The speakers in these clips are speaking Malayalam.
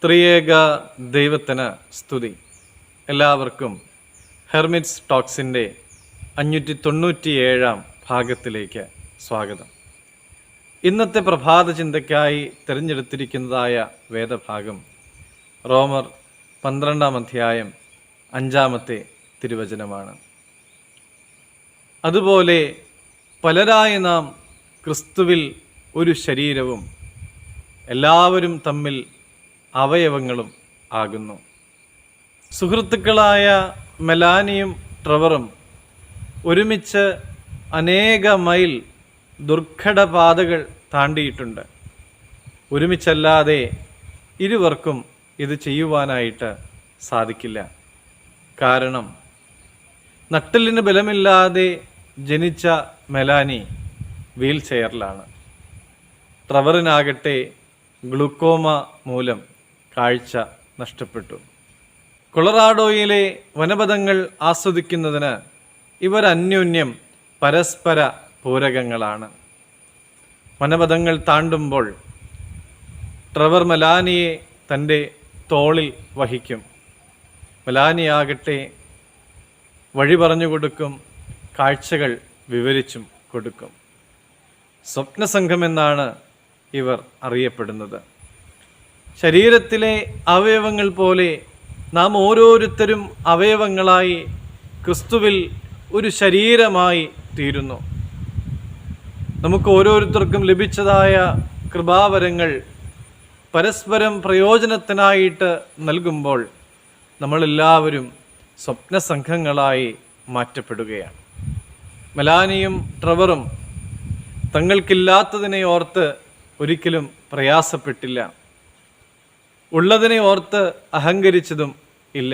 ത്രിയേക ദൈവത്തിന് സ്തുതി. എല്ലാവർക്കും ഹെർമിറ്റ്സ് ടോക്സിൻ്റെ 597 ഭാഗത്തിലേക്ക് സ്വാഗതം. ഇന്നത്തെ പ്രഭാത ചിന്തയ്ക്കായി തിരഞ്ഞെടുത്തിരിക്കുന്നതായ വേദഭാഗം റോമർ 12 അധ്യായം 5 തിരുവചനമാണ്. അതുപോലെ പലരായ നാം ക്രിസ്തുവിൽ ഒരു ശരീരവും എല്ലാവരും തമ്മിൽ അവയവങ്ങളും ആകുന്നു. സുഹൃത്തുക്കളായ മെലാനിയും ട്രെവറും ഒരുമിച്ച് അനേക മൈൽ ദുർഘടപാതകൾ താണ്ടിയിട്ടുണ്ട്. ഒരുമിച്ചല്ലാതെ ഇരുവർക്കും ഇത് ചെയ്യുവാനായിട്ട് സാധിക്കില്ല. കാരണം നട്ടെല്ലിന് ബലമില്ലാതെ ജനിച്ച മെലാനി വീൽ ചെയറിലാണ്. ട്രെവറിനാകട്ടെ ഗ്ലൂക്കോമ മൂലം കാഴ്ച നഷ്ടപ്പെട്ടു. കൊളറാഡോയിലെ വനപഥങ്ങൾ ആസ്വദിക്കുന്നതിന് ഇവർ അന്യോന്യം പരസ്പര പൂരകങ്ങളാണ്. വനപഥങ്ങൾ താണ്ടുമ്പോൾ ട്രെവർ മെലാനിയെ തൻ്റെ തോളിൽ വഹിക്കും. മെലാനിയാകട്ടെ വഴി പറഞ്ഞു കൊടുക്കും, കാഴ്ചകൾ വിവരിച്ചും കൊടുക്കും. സ്വപ്നസംഘമെന്നാണ് ഇവർ അറിയപ്പെടുന്നത്. ശരീരത്തിലെ അവയവങ്ങൾ പോലെ നാം ഓരോരുത്തരും അവയവങ്ങളായി ക്രിസ്തുവിൽ ഒരു ശരീരമായി തീരുന്നു. നമുക്ക് ഓരോരുത്തർക്കും ലഭിച്ചതായ കൃപാവരങ്ങൾ പരസ്പരം പ്രയോജനത്തിനായിട്ട് നൽകുമ്പോൾ നമ്മളെല്ലാവരും സ്വപ്നസംഘങ്ങളായി മാറ്റപ്പെടുകയാണ്. മെലാനിയും ട്രെവറും തങ്ങൾക്കില്ലാത്തതിനെ ഓർത്ത് ഒരിക്കലും പ്രയാസപ്പെട്ടില്ല. ഉള്ളതിനെ ഓർത്ത് അഹങ്കരിച്ചതും ഇല്ല.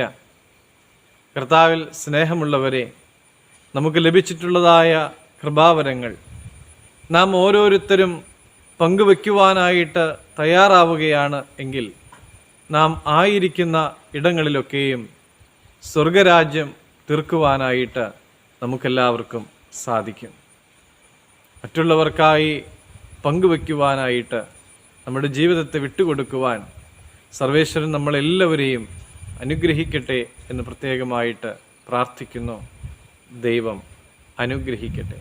കർത്താവിൽ സ്നേഹമുള്ളവരെ, നമുക്ക് ലഭിച്ചിട്ടുള്ളതായ കൃപാവരങ്ങൾ നാം ഓരോരുത്തരും പങ്കുവയ്ക്കുവാനായിട്ട് തയ്യാറാവുകയാണ് എങ്കിൽ നാം ആയിരിക്കുന്ന ഇടങ്ങളിലൊക്കെയും സ്വർഗരാജ്യം തീർക്കുവാനായിട്ട് നമുക്കെല്ലാവർക്കും സാധിക്കും. മറ്റുള്ളവർക്കായി പങ്കുവയ്ക്കുവാനായിട്ട് നമ്മുടെ ജീവിതത്തെ വിട്ടുകൊടുക്കുവാൻ സർവേശ്വരൻ നമ്മളെല്ലാവരെയും അനുഗ്രഹിക്കട്ടെ എന്ന് പ്രത്യേകമായിട്ട് പ്രാർത്ഥിക്കുന്നു. ദൈവം അനുഗ്രഹിക്കട്ടെ.